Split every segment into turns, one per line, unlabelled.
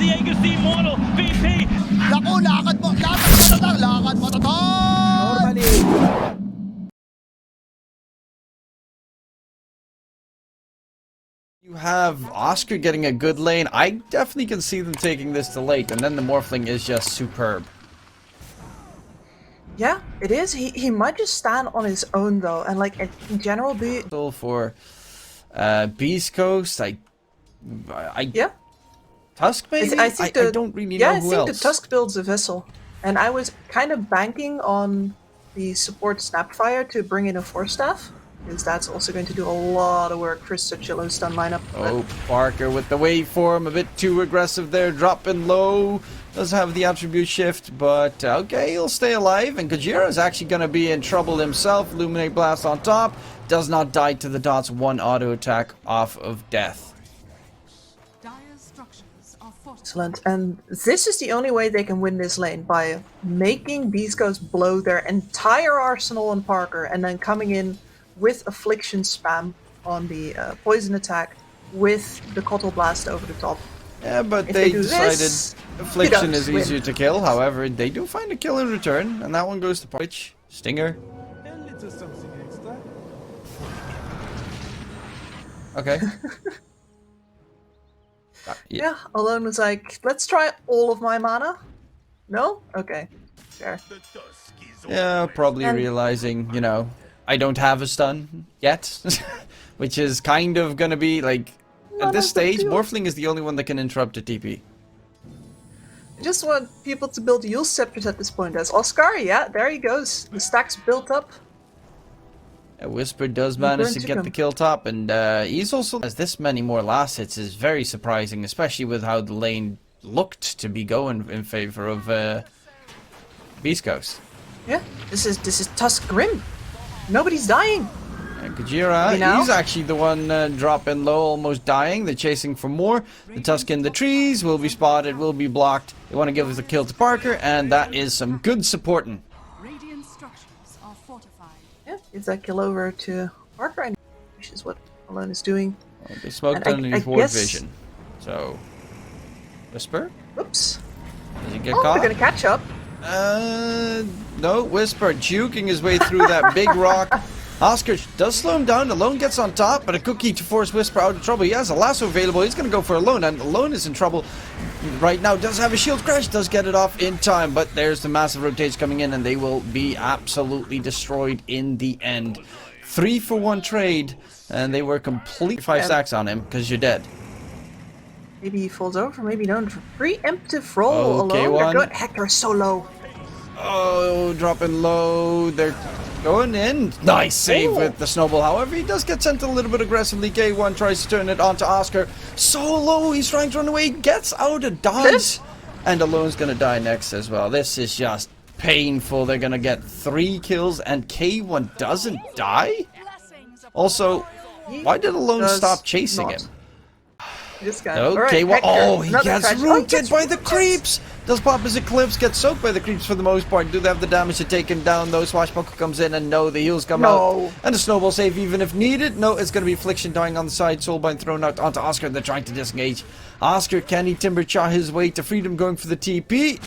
Diego's the immortal VP.
Naku, lakad mo matatag, lakad matatag!
Normally.
You have Oscar getting a good lane. I definitely can see them taking this to late, and then the Morphling is just superb.
Yeah, it is. He might just stand on his own though, and like in general, be
For Beast Coast,
yeah.
Tusk maybe?
I think
I don't really know who
I think
else.
the Tusk builds a vessel, and I was kind of banking on the support Snapfire to bring in a Force Staff, because that's also going to do a lot of work for such a low stun lineup.
Oh, Parker with the waveform, a bit too aggressive there, dropping low. Does have the attribute shift, but okay, he'll stay alive. And Gojira is actually going to be in trouble himself. Illuminate Blast on top. Does not die to the dots. One auto attack off of death.
Excellent, and this is the only way they can win this lane, by making Beast Coast blow their entire arsenal on Parker, and then coming in with Affliction spam on the poison attack with the Cottle Blast over the top.
Yeah, but
If
they
do
decided
this,
Affliction
he
is
does win.
easier to kill. However, they do find a kill in return, and that one goes to Pitch. Stinger.
A little something extra.
Okay.
Yeah, Alone was like, let's try all of my mana. No? Okay, fair.
Yeah, probably
And-
realizing, you know, I don't have a stun yet. Which is kind of gonna be, like, at this stage, Morphling is the only one that can interrupt a TP.
I just want people to build Yule Scepters at this point. As Oscar, yeah, there he goes. The stack's built up.
Whisper does manage to
burnt
get
him.
the kill top, and he's also has this many more last hits is very surprising, especially with how the lane looked to be going in favor of Beast Coast.
Yeah, this is Tusk Grim. Nobody's dying.
Gojira,
You know?
he's actually the one dropping low, almost dying. They're chasing for more. The Tusk in the trees will be spotted, will be blocked. They want to give the kill to Parker, and that is some good supporting.
Radiant structures are fortified.
Yeah, gives that kill over to Parker, which is what Alone is doing.
Well, they smoked
And I
underneath ward
guess-
vision. So, Whisper?
Oops.
Does he get
Oh,
caught?
they're gonna catch up.
No, Whisper juking his way through that big rock. Oscar does slow him down. Alone gets on top, but a cookie to force Whisper out of trouble. He has a lasso available. He's going to go for Alone, and Alone is in trouble right now. Does have a shield crash, does get it off in time, but there's the massive rotation coming in, and they will be absolutely destroyed in the end. 3-for-1 trade, and they were complete 5 stacks on him because you're dead.
Maybe he falls over, maybe don't. Preemptive roll
Okay,
Alone.
one.
They're good. Hector is so low.
Oh, dropping low. They're going in. Nice save
Ooh.
with the snowball. However, he does get sent a little bit aggressively. K1 tries to turn it onto Oscar. So low. He's trying to run away. Gets out of dodge. And Alone's going to die next as well. This is just painful. They're going to get 3 kills and K1 doesn't die? Also, why did Alone
Does
stop chasing
not.
him?
This guy.
Okay,
Alright,
well,
Hector,
oh, he
another
gets
trash-
rooted by the
rooted.
creeps. Does pop his Eclipse, gets soaked by the creeps for the most part. Do they have the damage to take him down though? Swashbuckle comes in and no, the heals come
No.
out. And a snowball save even if needed. No, it's going to be Affliction dying on the side. Soulbind thrown out onto Oscar. They're trying to disengage. Oscar, can he timber chaw his way to freedom going for the TP?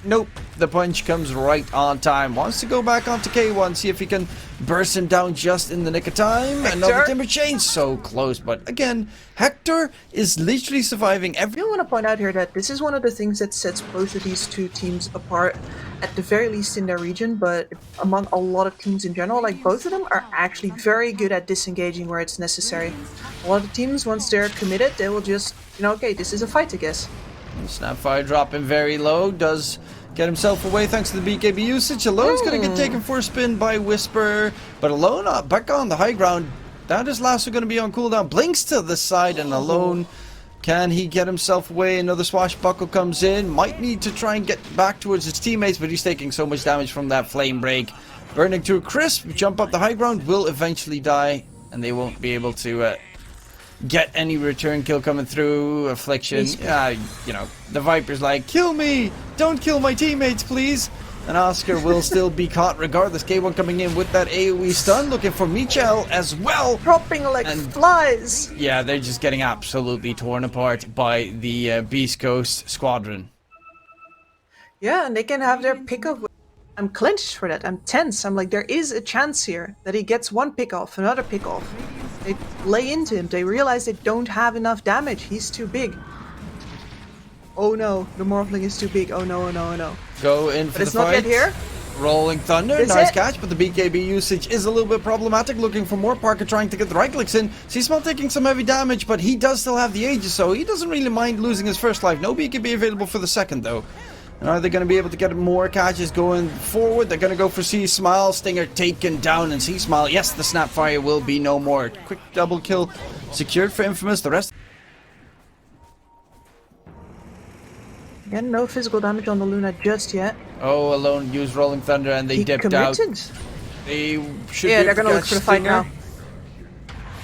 Nope, the punch comes right on time. Wants to go back onto K1, see if he can burst him down just in the nick of time. Another
Hector.
timber chain, so close. But again, Hector is literally surviving
I do want to point out here that this is one of the things that sets both of these two teams apart, at the very least in their region, but among a lot of teams in general. Like, both of them are actually very good at disengaging where it's necessary. A lot of teams, once they're committed, they will just, you know, okay, this is a fight, I guess.
Snapfire dropping very low, does get himself away thanks to the BKB usage. Alone's going to get taken for a spin by Whisper, but Alone back on the high ground. That is lasso going to be on cooldown. Blinks to the side, and Alone, can he get himself away? Another swashbuckle comes in. Might need to try and get back towards his teammates, but he's taking so much damage from that flame break. Burning to a crisp, jump up the high ground, will eventually die, and they won't be able to get any return kill coming through. Affliction, you know, the Viper's like, kill me, don't kill my teammates please. And Oscar will still be caught regardless. K1 coming in with that AoE stun, looking for Michel as well.
Dropping like flies.
Yeah, they're just getting absolutely torn apart by the Beast Coast squadron.
Yeah, and they can have their pick off. I'm clenched for that. I'm tense. I'm like, there is a chance here that he gets one pick off, another pick off. They lay into him. They realize they don't have enough damage. He's too big. Oh no, the Morphling is too big. Oh no, oh no, oh no.
Go in for
But it's
the
not
fight.
yet here.
Rolling Thunder,
Is
nice
it?
catch, but the BKB usage is a little bit problematic. Looking for more. Parker trying to get the right clicks in. Seasmall taking some heavy damage, but he does still have the Aegis, so he doesn't really mind losing his first life. No BKB available for the second, though. And are they going to be able to get more catches going forward? They're going to go for Seasmile. Stinger taken down, and Seasmile, yes, the Snapfire will be no more. Quick double kill secured for Infamous. The rest...
Again, no physical damage on the Luna just yet.
Oh, Alone used Rolling Thunder, and they
He
dipped
committed.
out. They should
Yeah,
be
they're
able to
gonna look
catch
for the fight
Stinger.
now.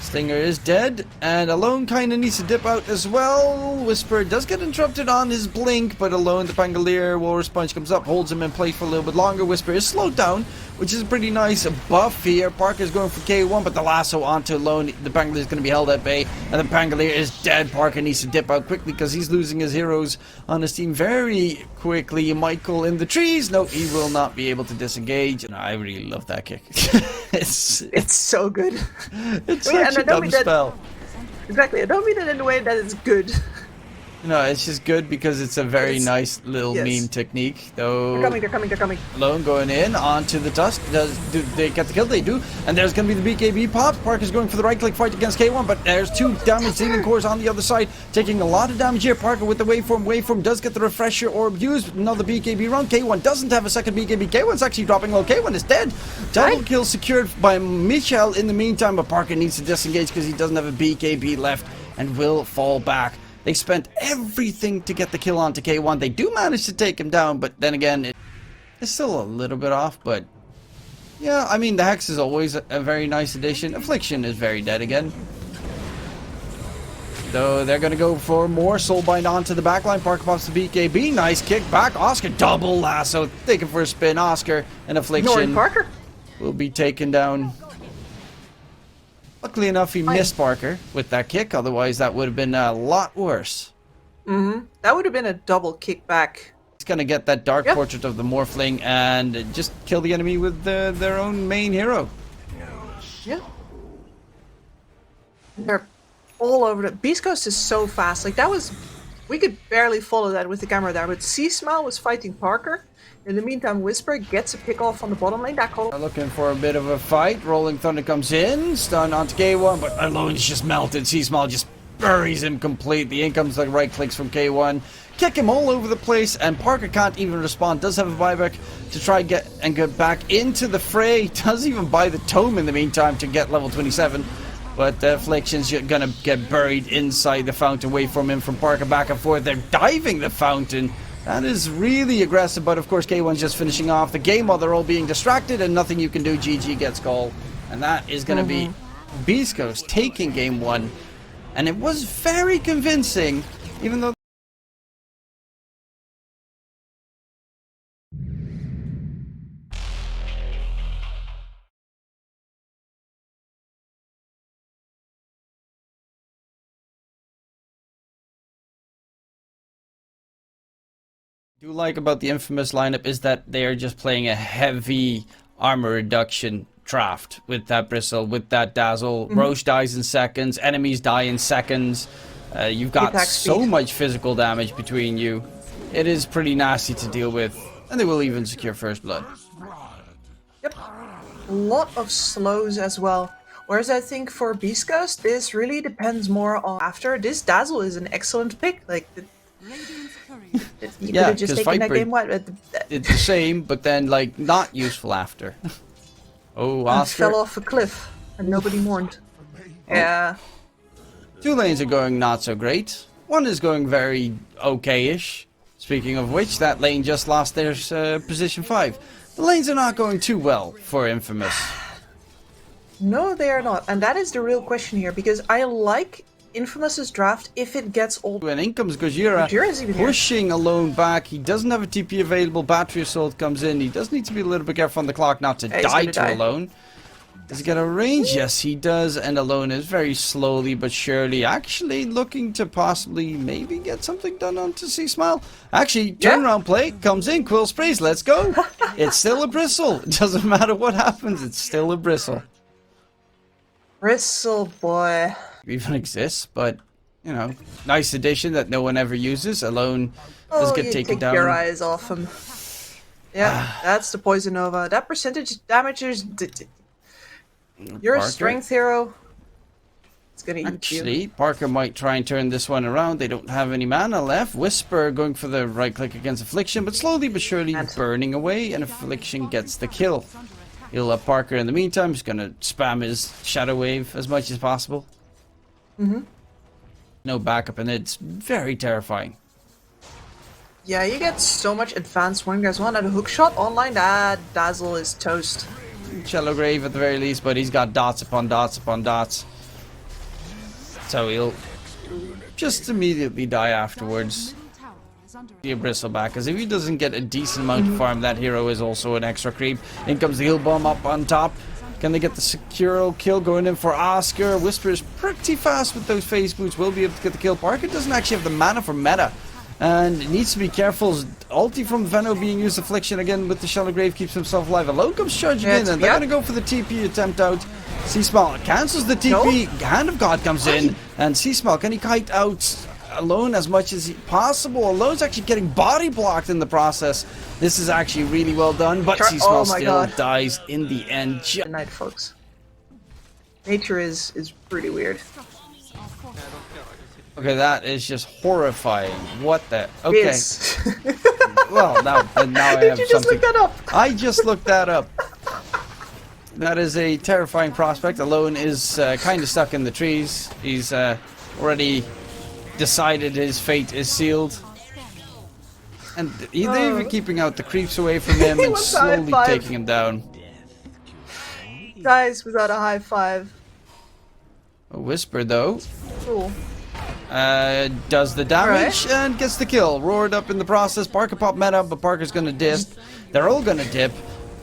Stinger is dead, and Alone kind of needs to dip out as well. Whisper does get interrupted on his blink, but Alone, the Pangolier, Walrus Punch comes up, holds him in place for a little bit longer. Whisper is slowed down, which is a pretty nice buff here. Parker's going for K1, but the lasso onto Alone. The Pangolier is going to be held at bay, and the Pangolier is dead. Parker needs to dip out quickly because he's losing his heroes on his team very quickly. Michael in the trees. No, he will not be able to disengage, and I really love that kick.
It's so good.
It's
Yeah,
such a
and I don't
dumb
mean that-
spell.
Exactly. I don't mean it in a way that it's good.
No, it's just good because it's a very
It's-
nice little
yes.
meme technique. Though
They're coming, they're coming, they're coming.
Alone going in onto the Tusk. Do they get the kill? They do. And there's going to be the BKB pops. Parker's going for the right click fight against K1, but there's two damage dealing cores on the other side, taking a lot of damage here. Parker with the waveform. Waveform does get the refresher orb used. Another BKB round. K1 doesn't have a second BKB. K1's actually dropping low. K1 is dead. Double kill secured by Michel in the meantime, but Parker needs to disengage because he doesn't have a BKB left and will fall back. They spent everything to get the kill onto K1. They do manage to take him down, but then again, it's still a little bit off. But yeah, I mean, the Hex is always a very nice addition. Affliction is very dead again. Though they're going to go for more Soulbind onto the backline. Parker pops the BKB. Nice kick back. Oscar double lasso. Taking for a spin. Oscar and
Ignoring
Affliction
Parker.
will be taken down. Luckily enough, he missed Parker with that kick. Otherwise, that would have been a lot worse.
That would have been a double kickback.
He's going to get that Dark
Yep.
Portrait of the Morphling and just kill the enemy with their own main hero.
Yeah. They're all over the... Beast Coast is so fast. Like, that was... We could barely follow that with the camera there, but Seasmile was fighting Parker. In the meantime, Whisper gets a pick off on the bottom lane. That call...
They're looking for a bit of a fight. Rolling Thunder comes in. Stun onto K1, but Alone's just melted. Seasmile just buries him completely. In comes the right clicks from K1. Kick him all over the place, and Parker can't even respond. Does have a buyback to try get back into the fray. Does even buy the tome in the meantime to get level 27. But Affliction's gonna get buried inside the fountain. Away from him, from Parker, back and forth. They're diving the fountain. That is really aggressive, but of course K1's just finishing off the game while they're all being distracted and nothing you can do. GG gets called. And that is going to be Beast Coast taking game one. And it was very convincing, even though... do like about the Infamous lineup is that they are just playing a heavy armor reduction draft with that Bristle, with that Dazzle. Roche dies in seconds, enemies die in seconds. You've got
Attack
so
speed.
much physical damage between you. It is pretty nasty to deal with, and they will even secure first blood.
Yep. A lot of slows as well. Whereas I think for Beast Coast, this really depends more on after. This Dazzle is an excellent pick. Like,
Radiant's courier.
you could
Yeah,
have just
'cause
taken that
Viper-
game wide.
It's the same, but then like not useful after. Oh,
I
Oscar.
fell off a cliff and nobody mourned. Yeah.
Two lanes are going not so great. One is going very okay-ish. Speaking of which, that lane just lost their position 5. The lanes are not going too well for Infamous.
No, they are not. And that is the real question here, because I like Infamous's draft, if it gets old.
And in comes Gojira,
Gojira's even here.
pushing Alone back. He doesn't have a TP available. Battery Assault comes in. He does need to be a little bit careful on the clock not to
Yeah, he's
die
gonna
to
die.
Alone. Does he get a range? Yes, he does. And Alone is very slowly but surely actually looking to possibly maybe get something done onto C-Smile. Actually, turnaround play comes in. Quill sprays. Let's go. It's still a Bristle. It doesn't matter what happens. It's still a Bristle.
Bristle boy.
Even exists, but you know, nice addition that no one ever uses. Alone does get
you
taken
take
down.
your eyes off him. Yeah, that's the Poison Nova. That percentage damages. You're a
Parker.
strength hero. It's gonna eat you.
Actually, Parker might try and turn this one around. They don't have any mana left. Whisper going for the right click against Affliction, but slowly but surely burning away, and Affliction gets the kill. He'll have Parker in the meantime. He's gonna spam his Shadow Wave as much as possible. No backup, and it's very terrifying.
Yeah, you get so much advanced when you guys want. And a hook shot online, that Dazzle is toast.
Shallow Grave at the very least, but he's got dots upon dots upon dots. So he'll just immediately die afterwards. Be a Bristle back, because if he doesn't get a decent amount of farm, that hero is also an extra creep. In comes the heal bomb up on top. Can they get the secure kill going in for Oscar? Whisper is pretty fast with those phase boots. Will be able to get the kill. Parker doesn't actually have the mana for meta, and needs to be careful. Ulti from Veno being used. Affliction again with the Shallow Grave keeps himself alive. Alone comes charging in, and they're going to go for the TP attempt out. C-Smile cancels the TP. Hand of God comes in, and C-Smile, can he kite out Alone as much as possible? Alone's actually getting body blocked in the process. This is actually really well done, but C-Smile still dies in the end.
Good night, folks. Nature is pretty weird.
Okay, that is just horrifying. What the? Okay.
Yes.
Well, now I have
Did you just
something.
look that up?
I just looked that up. That is a terrifying prospect. Alone is kind of stuck in the trees. He's already decided his fate is sealed. And they're even keeping out the creeps away from him and slowly taking him down.
Dies without a high five.
A Whisper, though,
Cool.
does the damage and gets the kill. Roared up in the process. Parker pop meta, but Parker's gonna dip. They're all gonna dip.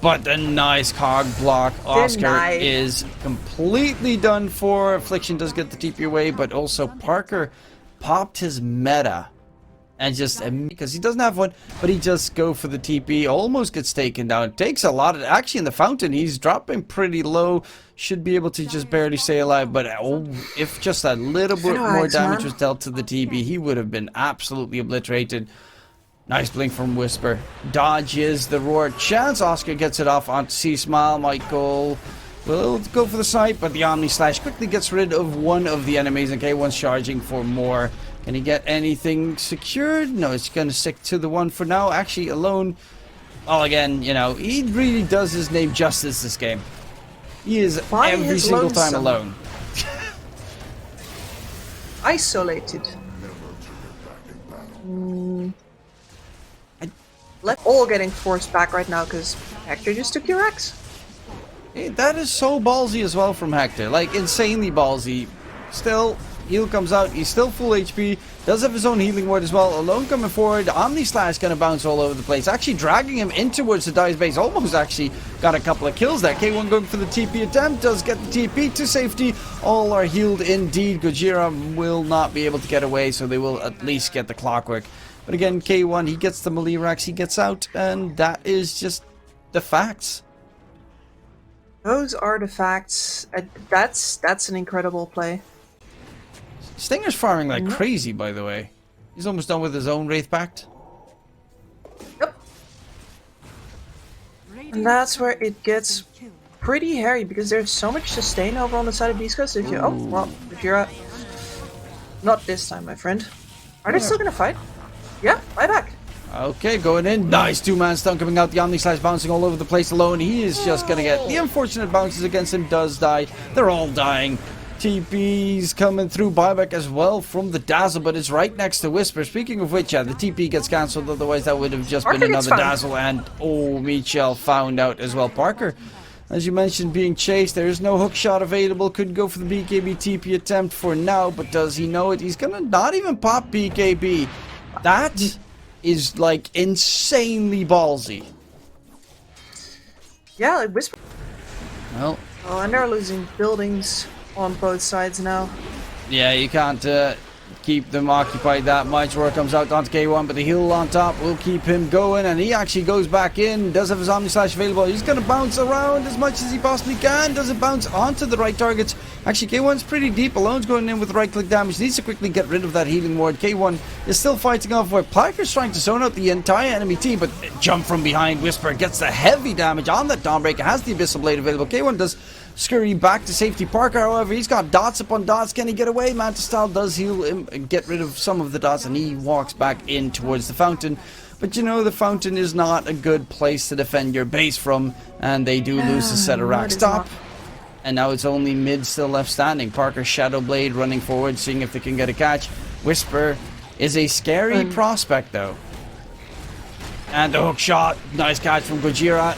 But the nice cog block. Oscar is completely done for. Affliction does get the TP away, but also Parker popped his meta. And just, because he doesn't have one, but he just go for the TP, almost gets taken down. Takes a lot of, actually in the fountain, he's dropping pretty low. Should be able to just barely stay alive, but if just a little bit more damage was dealt to the TP, he would have been absolutely obliterated. Nice blink from Whisper. Dodges the roar. Chance Oscar gets it off onto C-Smile. Michael will go for the snipe, but the Omni Slash quickly gets rid of one of the enemies, and K1's charging for more. Can he get anything secured? No, it's going to stick to the one for now. Actually, Alone, well, again, you know, he really does his name justice this game. He is every single time alone.
Isolated. All getting forced back right now because Hector just took your X.
Hey, that is so ballsy as well from Hector. Like, insanely ballsy. Still, heal comes out. He's still full HP. Does have his own healing ward as well. Alone coming forward. Omni Slash gonna bounce all over the place. Actually dragging him in towards the Dive's base. Almost actually got a couple of kills there. K1 going for the TP attempt. Does get the TP to safety. All are healed indeed. Gojira will not be able to get away, so they will at least get the clockwork. But again, K1, he gets the Malirax, he gets out, and that is just the facts.
Those are the facts. That's an incredible play.
Stinger's farming like crazy, by the way. He's almost done with his own Wraith Pact.
Yep. And that's where it gets pretty hairy because there's so much sustain over on the side of beastcoast. If you if you're not this time, my friend. Are they still gonna fight? Yeah, right back.
Okay, going in. Nice two-man stun coming out. The Omni Slash bouncing all over the place alone. He is just gonna get the unfortunate bounces against him. Does die. They're all dying. TP's coming through. Buyback as well from the Dazzle, but it's right next to Whisper. Speaking of which, the TP gets cancelled. Otherwise, that would have just been another Dazzle. And Michel found out as well. Parker as you mentioned, being chased. There is no hook shot available. Could go for the BKB TP attempt for now, but does he know it? He's gonna not even pop BKB. That is like insanely ballsy.
Yeah, like Whisper.
Well,
Oh, and they're losing buildings on both sides now.
yeah, you can't keep them occupied that much. Where it comes out onto K1, but the heal on top will keep him going, and he actually goes back in. Does have his Omni Slash available. He's going to bounce around as much as he possibly can. Does it bounce onto the right targets? Actually, K1's pretty deep. Alone's going in with right click damage. Needs to quickly get rid of that healing ward. K1 is still fighting off where Piker's trying to zone out the entire enemy team, but jump from behind. Whisper gets the heavy damage on that Dawnbreaker. Has the Abyssal Blade available. K1 does scurry back to safety. Parker, however, he's got dots upon dots. Can he get away? Mantis Style does heal him and get rid of some of the dots, and he walks back in towards the fountain. But you know, the fountain is not a good place to defend your base from, and they do lose the set of rack stop. And now it's only mid still left standing. Parker Shadow Blade running forward, seeing if they can get a catch. Whisper is a scary prospect though. And the hook shot. Nice catch from Gojira.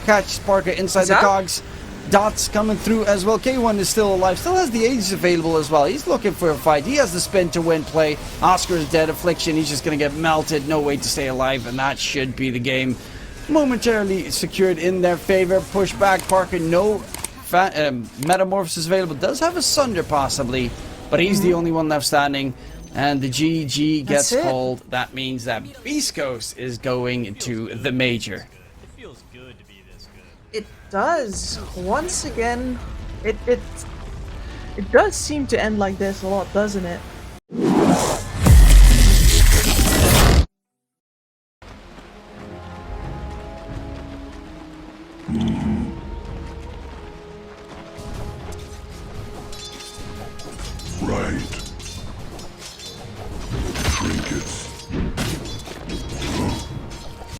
Catch Parker inside the cogs. Dots coming through as well. K1 is still alive. Still has the Aegis available as well. He's looking for a fight. He has the spin to win play. Oscar is dead. Affliction. He's just going to get melted. No way to stay alive. And that should be the game. Momentarily secured in their favor. Push back. Parker, no Metamorphosis available. Does have a Sunder possibly. But he's the only one left standing. And the GG gets called. That means that Beast Coast is going to the major.
It does. Once again, it does seem to end like this a lot, doesn't it?